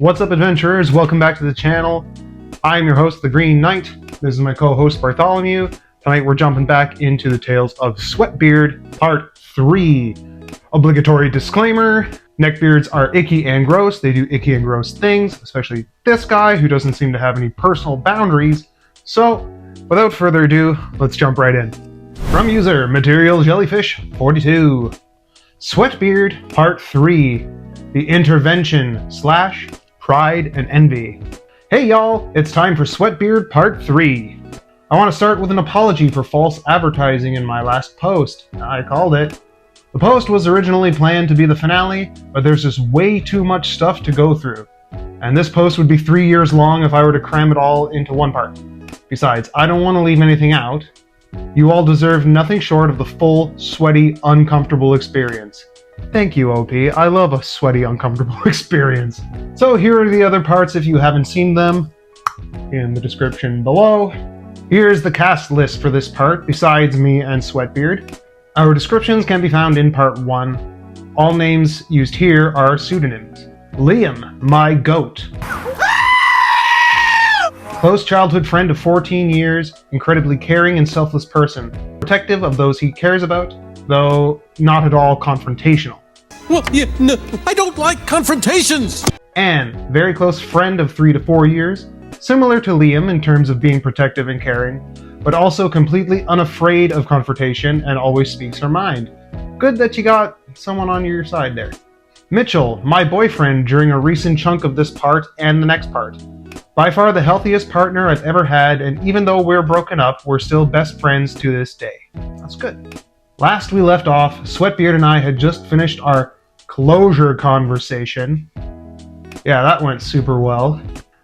What's up, adventurers? Welcome back to the channel. I'm your host, the Green Knight. This is my co-host, Bartholomew. Tonight we're jumping back into the tales of Sweatbeard Part 3. Obligatory disclaimer, neckbeards are icky and gross. They do icky and gross things, especially this guy who doesn't seem to have any personal boundaries. So, without further ado, let's jump right in. From user, Material Jellyfish 42. Sweatbeard Part 3. The Intervention / Pride and Envy. Hey y'all, it's time for Sweatbeard Part 3. I want to start with an apology for false advertising in my last post. I called it. The post was originally planned to be the finale, but there's just way too much stuff to go through. And this post would be 3 years long if I were to cram it all into one part. Besides, I don't want to leave anything out. You all deserve nothing short of the full, sweaty, uncomfortable experience. Thank you, OP. I love a sweaty, uncomfortable experience. So here are the other parts if you haven't seen them, in the description below. Here's the cast list for this part, besides me and Sweatbeard. Our descriptions can be found in Part 1. All names used here are pseudonyms. Liam, my goat. Close childhood friend of 14 years, incredibly caring and selfless person. Protective of those he cares about, though not at all confrontational. Well, yeah, no, I don't like confrontations! Anne, very close friend of 3 to 4 years, similar to Liam in terms of being protective and caring, but also completely unafraid of confrontation and always speaks her mind. Good that you got someone on your side there. Mitchell, my boyfriend during a recent chunk of this part and the next part. By far the healthiest partner I've ever had, and even though we're broken up, we're still best friends to this day. That's good. Last we left off, Sweatbeard and I had just finished our closure conversation. Yeah, that went super well.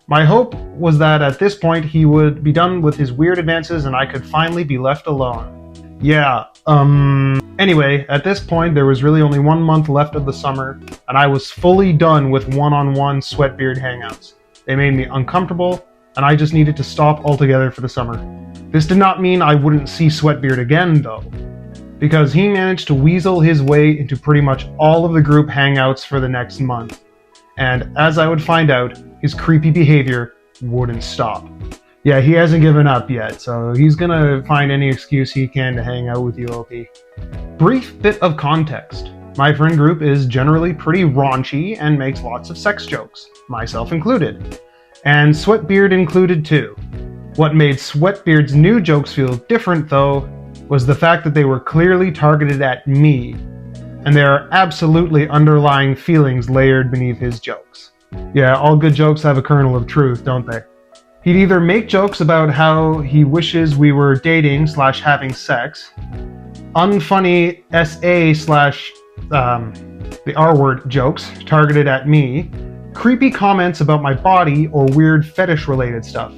My hope was that at this point he would be done with his weird advances and I could finally be left alone. Yeah, anyway, at this point there was really only 1 month left of the summer, and I was fully done with one-on-one Sweatbeard hangouts. They made me uncomfortable, and I just needed to stop altogether for the summer. This did not mean I wouldn't see Sweatbeard again, though, because he managed to weasel his way into pretty much all of the group hangouts for the next month. And as I would find out, his creepy behavior wouldn't stop. Yeah, he hasn't given up yet, so he's gonna find any excuse he can to hang out with you, OP. Brief bit of context. My friend group is generally pretty raunchy and makes lots of sex jokes, myself included. And Sweatbeard included too. What made Sweatbeard's new jokes feel different, though, was the fact that they were clearly targeted at me, and there are absolutely underlying feelings layered beneath his jokes. Yeah, all good jokes have a kernel of truth, don't they? He'd either make jokes about how he wishes we were dating / having sex, unfunny SA / the R-word jokes targeted at me, creepy comments about my body, or weird fetish-related stuff.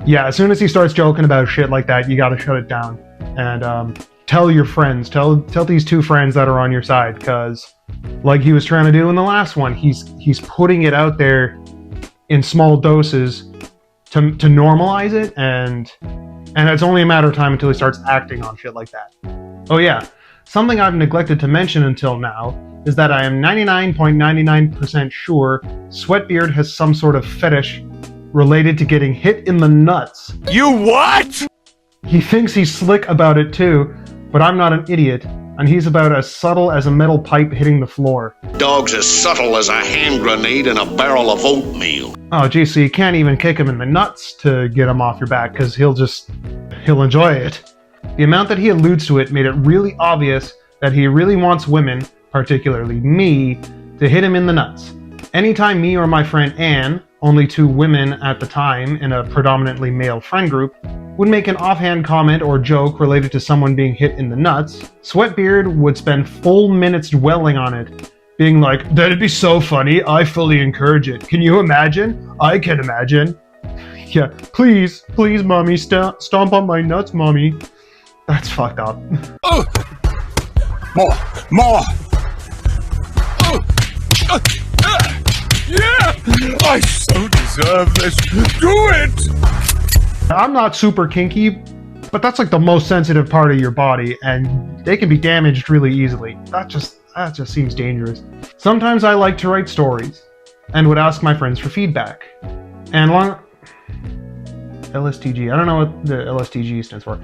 Yeah, as soon as he starts joking about shit like that, you gotta shut it down. And tell your friends, tell these 2 friends that are on your side, because like he was trying to do in the last one, he's putting it out there in small doses to normalize it, and it's only a matter of time until he starts acting on shit like that. Oh yeah, something I've neglected to mention until now is that I am 99.99% sure Sweatbeard has some sort of fetish related to getting hit in the nuts. You what?! He thinks he's slick about it too, but I'm not an idiot, and he's about as subtle as a metal pipe hitting the floor. Dog's as subtle as a hand grenade in a barrel of oatmeal. Oh geez, so you can't even kick him in the nuts to get him off your back, because he'll enjoy it. The amount that he alludes to it made it really obvious that he really wants women, particularly me, to hit him in the nuts. Anytime me or my friend Anne, only 2 women at the time in a predominantly male friend group, would make an offhand comment or joke related to someone being hit in the nuts, Sweatbeard would spend full minutes dwelling on it, being like, "That'd be so funny, I fully encourage it. Can you imagine? I can imagine. Yeah, please, mommy, stomp on my nuts, mommy." That's fucked up. More! Yeah! I so deserve this! Do it! I'm not super kinky, but that's like the most sensitive part of your body, and they can be damaged really easily. That just seems dangerous. Sometimes I like to write stories. and would ask my friends for feedback. And LSTG, I don't know what the LSTG stands for.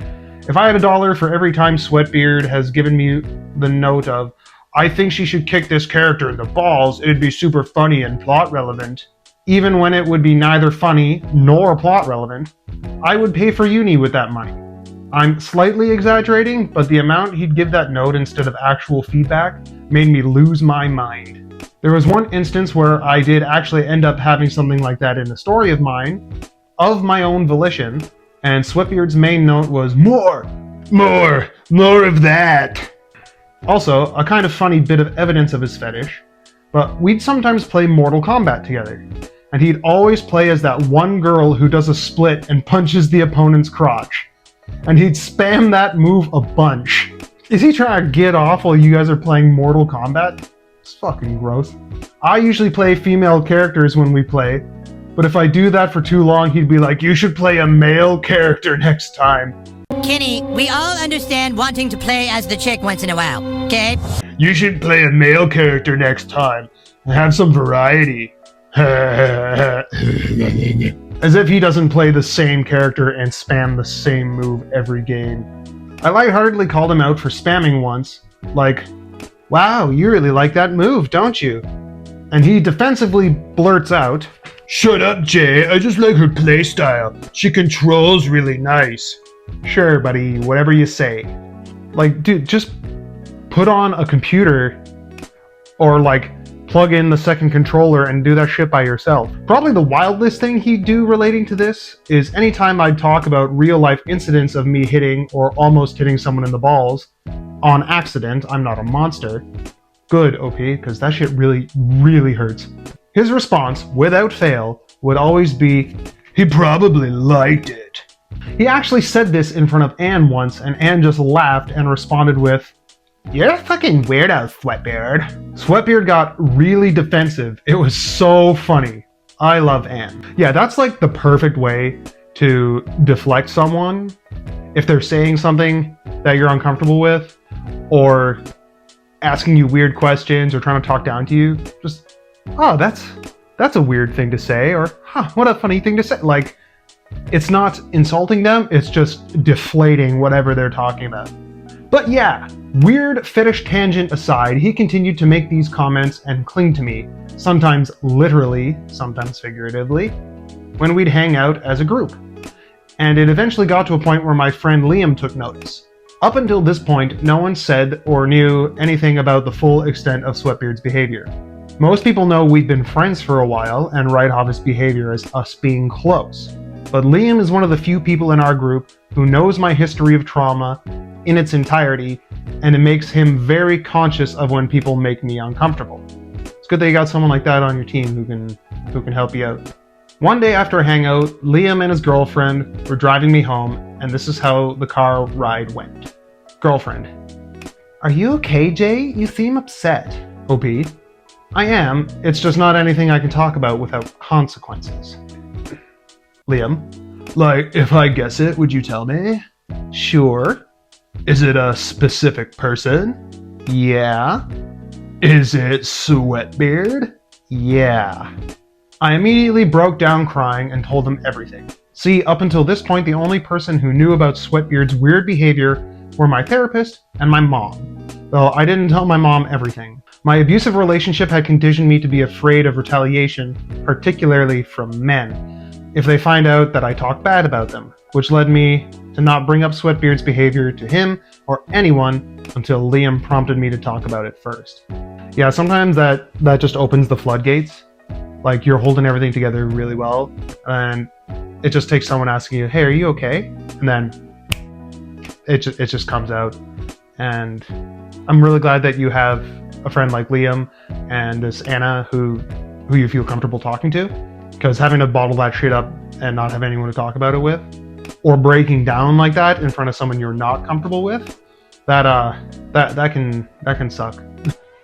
If I had $1 for every time Sweatbeard has given me the note of, I think she should kick this character in the balls, it'd be super funny and plot relevant, even when it would be neither funny nor plot relevant, I would pay for uni with that money. I'm slightly exaggerating, but the amount he'd give that note instead of actual feedback made me lose my mind. There was one instance where I did actually end up having something like that in a story of mine, of my own volition, and Sweatbeard's main note was, more of that. Also, a kind of funny bit of evidence of his fetish, but we'd sometimes play Mortal Kombat together, and he'd always play as that one girl who does a split and punches the opponent's crotch. And he'd spam that move a bunch. Is he trying to get off while you guys are playing Mortal Kombat? It's fucking gross. I usually play female characters when we play, but if I do that for too long, he'd be like, you should play a male character next time. Kenny, we all understand wanting to play as the chick once in a while, okay? You should play a male character next time and have some variety. As if he doesn't play the same character and spam the same move every game. I lightheartedly called him out for spamming once, like, wow, you really like that move, don't you? And he defensively blurts out, shut up, Jay, I just like her playstyle. She controls really nice. Sure, buddy, whatever you say. Like, dude, just put on a computer or, like, plug in the second controller and do that shit by yourself. Probably the wildest thing he'd do relating to this is anytime I'd talk about real-life incidents of me hitting or almost hitting someone in the balls on accident, I'm not a monster. Good, OP, because that shit really, really hurts. His response, without fail, would always be, he probably liked it. He actually said this in front of Anne once, and Anne just laughed and responded with, you're a fucking weirdo, Sweatbeard. Sweatbeard got really defensive. It was so funny. I love Anne. Yeah, that's like the perfect way to deflect someone if they're saying something that you're uncomfortable with, or asking you weird questions or trying to talk down to you. Just, oh, that's a weird thing to say, or huh, what a funny thing to say. Like, it's not insulting them, it's just deflating whatever they're talking about. But yeah, weird fetish tangent aside, he continued to make these comments and cling to me, sometimes literally, sometimes figuratively, when we'd hang out as a group. And it eventually got to a point where my friend Liam took notice. Up until this point, no one said or knew anything about the full extent of Sweatbeard's behavior. Most people know we'd been friends for a while and write off his behavior as us being close. But Liam is one of the few people in our group who knows my history of trauma in its entirety, and it makes him very conscious of when people make me uncomfortable. It's good that you got someone like that on your team who can help you out. One day after a hangout, Liam and his girlfriend were driving me home, and this is how the car ride went. Girlfriend: are you okay, Jay? You seem upset. OP: I am. It's just not anything I can talk about without consequences. Liam: like, if I guess it, would you tell me? Sure. Is it a specific person? Yeah. Is it Sweatbeard? Yeah. I immediately broke down crying and told him everything. See, up until this point, the only person who knew about Sweatbeard's weird behavior were my therapist and my mom. Though I didn't tell my mom everything. My abusive relationship had conditioned me to be afraid of retaliation, particularly from men, if they find out that I talk bad about them, which led me to not bring up Sweatbeard's behavior to him or anyone until Liam prompted me to talk about it first. Yeah, sometimes that just opens the floodgates. Like, you're holding everything together really well, and it just takes someone asking you, hey, are you okay? And then it just comes out. And I'm really glad that you have a friend like Liam and this Anna who you feel comfortable talking to, because having to bottle that shit up and not have anyone to talk about it with, or breaking down like that in front of someone you're not comfortable with, that can suck.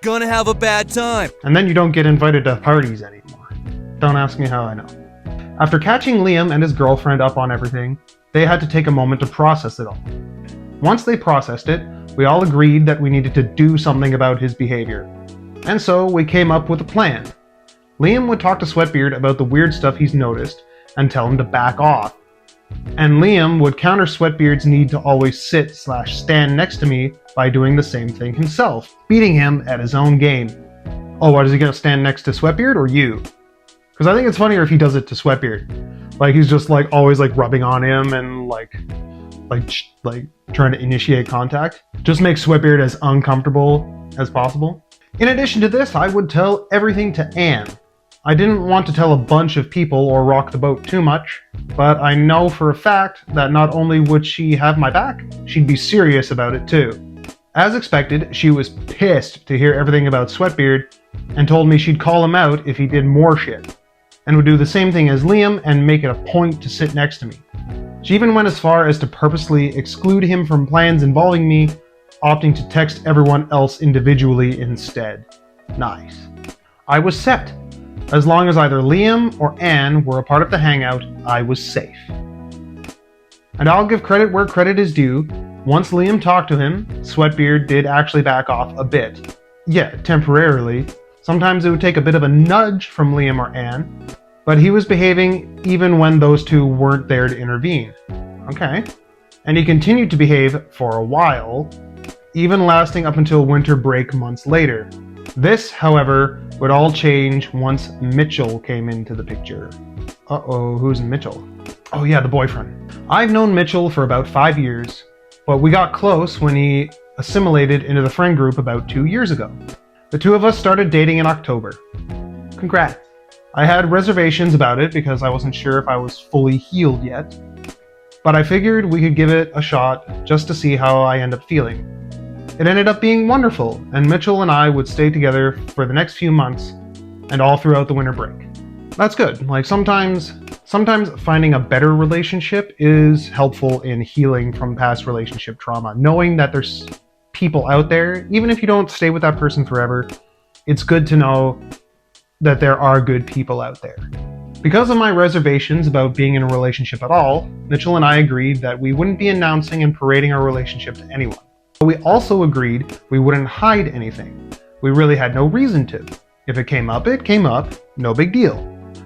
Gonna have a bad time. And then you don't get invited to parties anymore. Don't ask me how I know. After catching Liam and his girlfriend up on everything, they had to take a moment to process it all. Once they processed it, we all agreed that we needed to do something about his behavior. And so we came up with a plan. Liam would talk to Sweatbeard about the weird stuff he's noticed and tell him to back off. And Liam would counter Sweatbeard's need to always sit/stand next to me by doing the same thing himself, beating him at his own game. Oh, what, is he gonna stand next to Sweatbeard or you? Because I think it's funnier if he does it to Sweatbeard. Like, he's just like always like rubbing on him and like trying to initiate contact. Just make Sweatbeard as uncomfortable as possible. In addition to this, I would tell everything to Anne. I didn't want to tell a bunch of people or rock the boat too much, but I know for a fact that not only would she have my back, she'd be serious about it too. As expected, she was pissed to hear everything about Sweatbeard and told me she'd call him out if he did more shit, and would do the same thing as Liam and make it a point to sit next to me. She even went as far as to purposely exclude him from plans involving me, opting to text everyone else individually instead. Nice. I was set. As long as either Liam or Anne were a part of the hangout, I was safe. And I'll give credit where credit is due. Once Liam talked to him, Sweatbeard did actually back off a bit. Yeah, temporarily. Sometimes it would take a bit of a nudge from Liam or Anne, but he was behaving even when those two weren't there to intervene. Okay. And he continued to behave for a while, even lasting up until winter break months later. This, however, would all change once Mitchell came into the picture. Uh-oh, who's Mitchell? Oh yeah, the boyfriend. I've known Mitchell for about 5 years, but we got close when he assimilated into the friend group about 2 years ago. The two of us started dating in October. Congrats. I had reservations about it because I wasn't sure if I was fully healed yet, but I figured we could give it a shot just to see how I end up feeling. It ended up being wonderful, and Mitchell and I would stay together for the next few months and all throughout the winter break. That's good. Like, sometimes finding a better relationship is helpful in healing from past relationship trauma. Knowing that there's people out there, even if you don't stay with that person forever, it's good to know that there are good people out there. Because of my reservations about being in a relationship at all, Mitchell and I agreed that we wouldn't be announcing and parading our relationship to anyone. But we also agreed we wouldn't hide anything. We really had no reason to. If it came up, no big deal.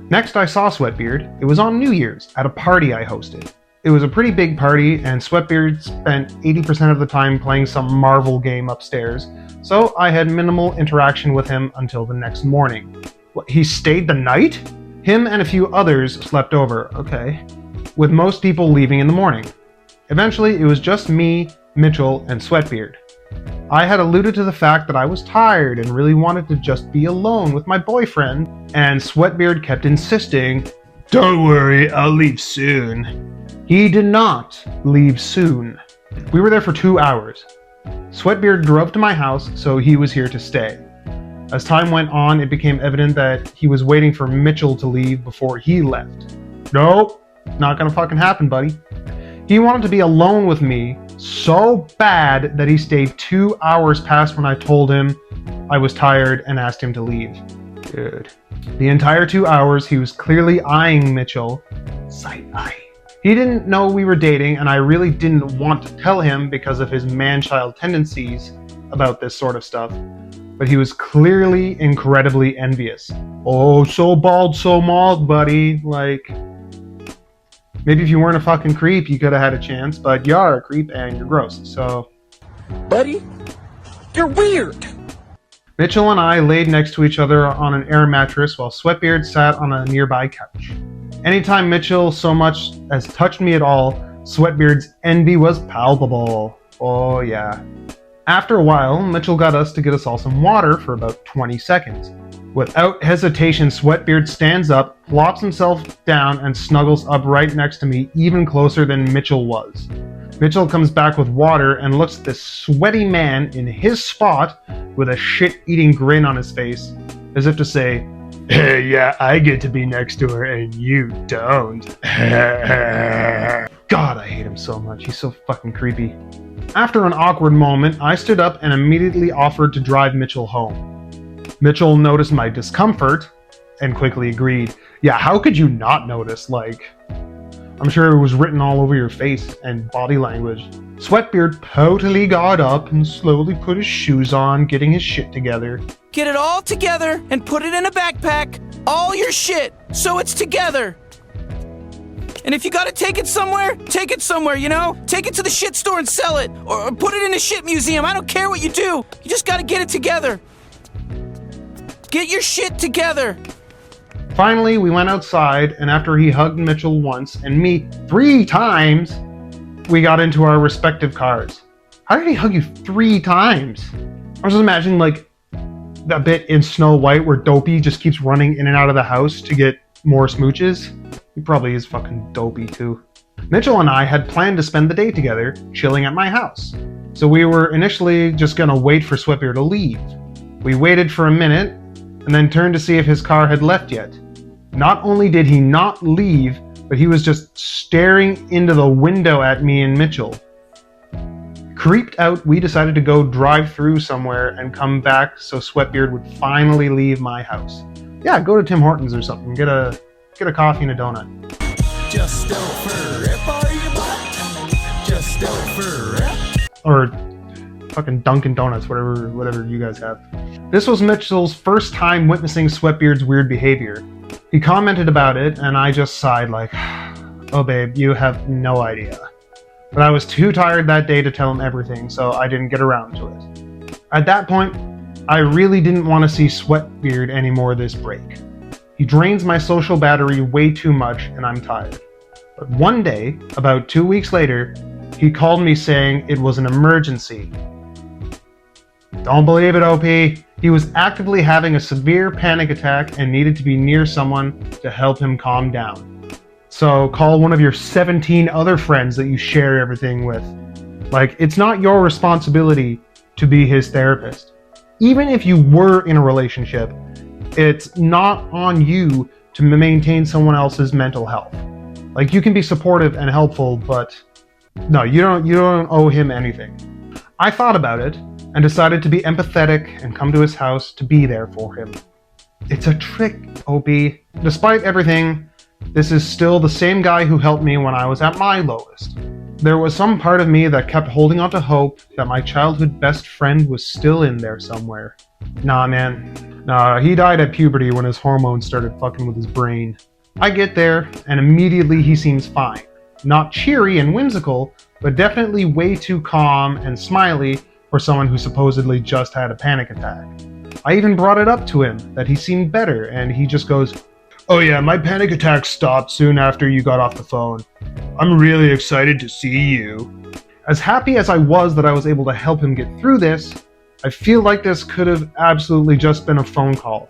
Next I saw Sweatbeard. It was on New Year's, at a party I hosted. It was a pretty big party, and Sweatbeard spent 80% of the time playing some Marvel game upstairs, so I had minimal interaction with him until the next morning. What, he stayed the night? Him and a few others slept over, okay, with most people leaving in the morning. Eventually, it was just me, Mitchell, and Sweatbeard. I had alluded to the fact that I was tired and really wanted to just be alone with my boyfriend, and Sweatbeard kept insisting, "Don't worry, I'll leave soon." He did not leave soon. We were there for 2 hours. Sweatbeard drove to my house, so he was here to stay. As time went on, it became evident that he was waiting for Mitchell to leave before he left. Nope, not gonna fucking happen, buddy. He wanted to be alone with me so bad that he stayed 2 hours past when I told him I was tired and asked him to leave. Dude. The entire 2 hours, he was clearly eyeing Mitchell. Side eye. He didn't know we were dating, and I really didn't want to tell him because of his man-child tendencies about this sort of stuff. But he was clearly incredibly envious. Oh, so bald, so mauled, buddy. Like, maybe if you weren't a fucking creep, you could have had a chance, but you are a creep and you're gross, so... Buddy, you're weird! Mitchell and I laid next to each other on an air mattress while Sweatbeard sat on a nearby couch. Anytime Mitchell so much as touched me at all, Sweatbeard's envy was palpable. Oh yeah. After a while, Mitchell got us to get us all some water for about 20 seconds. Without hesitation, Sweatbeard stands up, plops himself down, and snuggles up right next to me, even closer than Mitchell was. Mitchell comes back with water and looks at this sweaty man in his spot with a shit-eating grin on his face, as if to say, "Hey, yeah, I get to be next to her and you don't." God, I hate him so much. He's so fucking creepy. After an awkward moment, I stood up and immediately offered to drive Mitchell home. Mitchell noticed my discomfort and quickly agreed. Yeah, how could you not notice? Like, I'm sure it was written all over your face and body language. Sweatbeard totally got up and slowly put his shoes on, getting his shit together. Get it all together and put it in a backpack. All your shit, so it's together. And if you gotta take it somewhere, you know? Take it to the shit store and sell it. Or put it in a shit museum. I don't care what you do. You just gotta get it together. Get your shit together. Finally, we went outside, and after he hugged Mitchell once and me 3 times, we got into our respective cars. How did he hug you 3 times? I was just imagining like that bit in Snow White where Dopey just keeps running in and out of the house to get more smooches. He probably is fucking dopey too. Mitchell and I had planned to spend the day together, chilling at my house. So we were initially just gonna wait for Sweatbeard to leave. We waited for a minute, and then turned to see if his car had left yet. Not only did he not leave, but he was just staring into the window at me and Mitchell. Creeped out, we decided to go drive through somewhere and come back so Sweatbeard would finally leave my house. Yeah, go to Tim Hortons or something, get a coffee and a donut. Just go for it, are you, bud? Just go for it. Or fucking Dunkin' Donuts, whatever you guys have. This was Mitchell's first time witnessing Sweatbeard's weird behavior. He commented about it, and I just sighed like, oh babe, you have no idea. But I was too tired that day to tell him everything, so I didn't get around to it. At that point, I really didn't want to see Sweatbeard anymore this break. He drains my social battery way too much, and I'm tired. But one day, about 2 weeks later, he called me saying it was an emergency. Don't believe it, OP. He was actively having a severe panic attack and needed to be near someone to help him calm down. So call one of your 17 other friends that you share everything with. Like, it's not your responsibility to be his therapist. Even if you were in a relationship, it's not on you to maintain someone else's mental health. Like, you can be supportive and helpful, but no, you don't owe him anything. I thought about it and decided to be empathetic and come to his house to be there for him. It's a trick, OP. Despite everything, this is still the same guy who helped me when I was at my lowest. There was some part of me that kept holding on to hope that my childhood best friend was still in there somewhere. Nah, man. Nah, he died at puberty when his hormones started fucking with his brain. I get there, and immediately he seems fine. Not cheery and whimsical, but definitely way too calm and smiley for someone who supposedly just had a panic attack. I even brought it up to him that he seemed better, and he just goes, "Oh yeah, my panic attack stopped soon after you got off the phone. I'm really excited to see you." As happy as I was that I was able to help him get through this, I feel like this could have absolutely just been a phone call,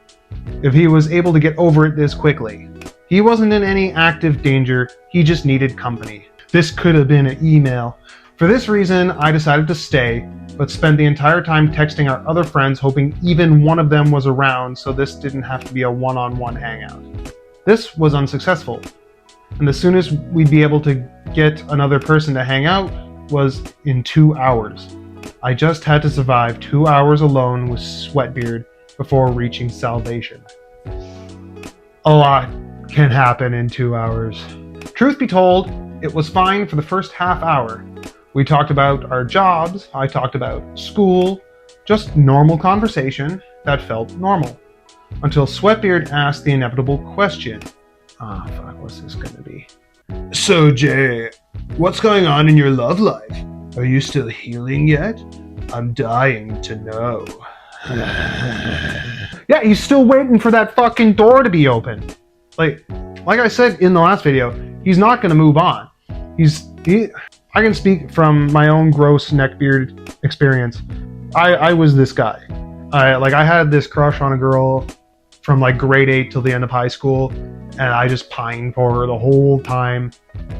if he was able to get over it this quickly. He wasn't in any active danger, he just needed company. This could have been an email. For this reason, I decided to stay, but spent the entire time texting our other friends, hoping even one of them was around so this didn't have to be a one-on-one hangout. This was unsuccessful, and the soonest we'd be able to get another person to hang out was in 2 hours. I just had to survive 2 hours alone with Sweatbeard before reaching salvation. A lot can happen in 2 hours. Truth be told, it was fine for the first half hour. We talked about our jobs, I talked about school, just normal conversation that felt normal. Until Sweatbeard asked the inevitable question. Fuck, what's this gonna be? "So Jay, what's going on in your love life? Are you still healing yet? I'm dying to know." Yeah, he's still waiting for that fucking door to be open. Like I said in the last video, he's not gonna move on. I can speak from my own gross neckbeard experience. I was this guy. I had this crush on a girl from like grade 8 till the end of high school, and I just pined for her the whole time.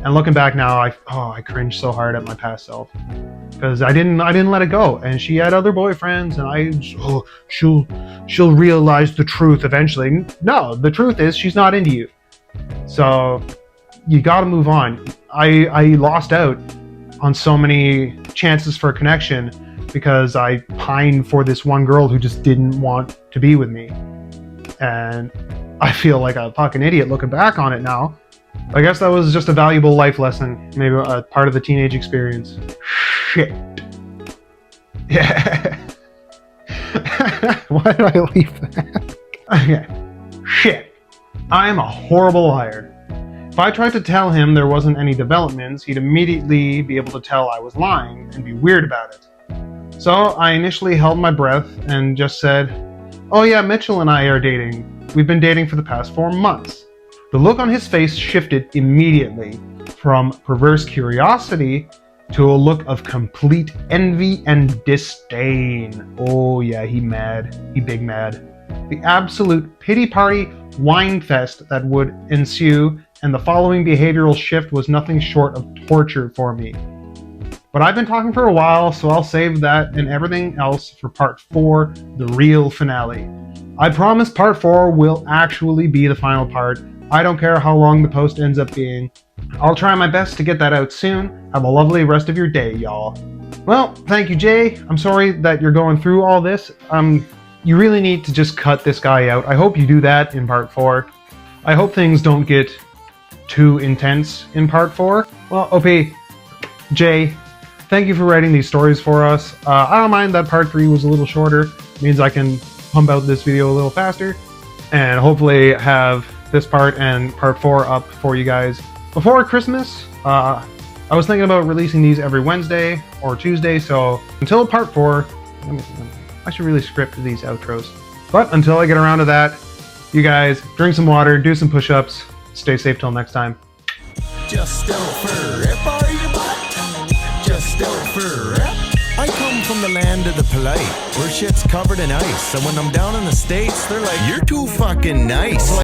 And looking back now, I cringe so hard at my past self because I didn't let it go. And she had other boyfriends, and she'll realize the truth eventually. No, the truth is she's not into you. So you got to move on. I lost out on so many chances for a connection because I pined for this one girl who just didn't want to be with me. And I feel like a fucking idiot looking back on it now. I guess that was just a valuable life lesson, maybe a part of the teenage experience. Shit. Yeah. Why did I leave that? Okay. Shit. I am a horrible liar. If I tried to tell him there wasn't any developments, he'd immediately be able to tell I was lying and be weird about it. So I initially held my breath and just said, "Oh yeah, Mitchell and I are dating. We've been dating for the past 4 months." The look on his face shifted immediately from perverse curiosity to a look of complete envy and disdain. Oh yeah, he mad. He big mad. The absolute pity party wine fest that would ensue and the following behavioral shift was nothing short of torture for me. But I've been talking for a while, so I'll save that and everything else for part 4, the real finale. I promise part 4 will actually be the final part. I don't care how long the post ends up being. I'll try my best to get that out soon. Have a lovely rest of your day, y'all. Well, thank you, Jay. I'm sorry that you're going through all this. You really need to just cut this guy out. I hope you do that in part 4. I hope things don't get too intense in part 4. Well, OP, Jay, thank you for writing these stories for us. I don't mind that part 3 was a little shorter. It means I can pump out this video a little faster and hopefully have this part and part 4 up for you guys before Christmas. I was thinking about releasing these every Wednesday or Tuesday, so until part 4, I should really script these outros. But until I get around to that, you guys drink some water, do some push-ups, stay safe till next time. Just out for a rip, are you, bud? Just out for a rip. I come from the land of the polite, where shit's covered in ice. And when I'm down in the States, they're like, "You're too fucking nice."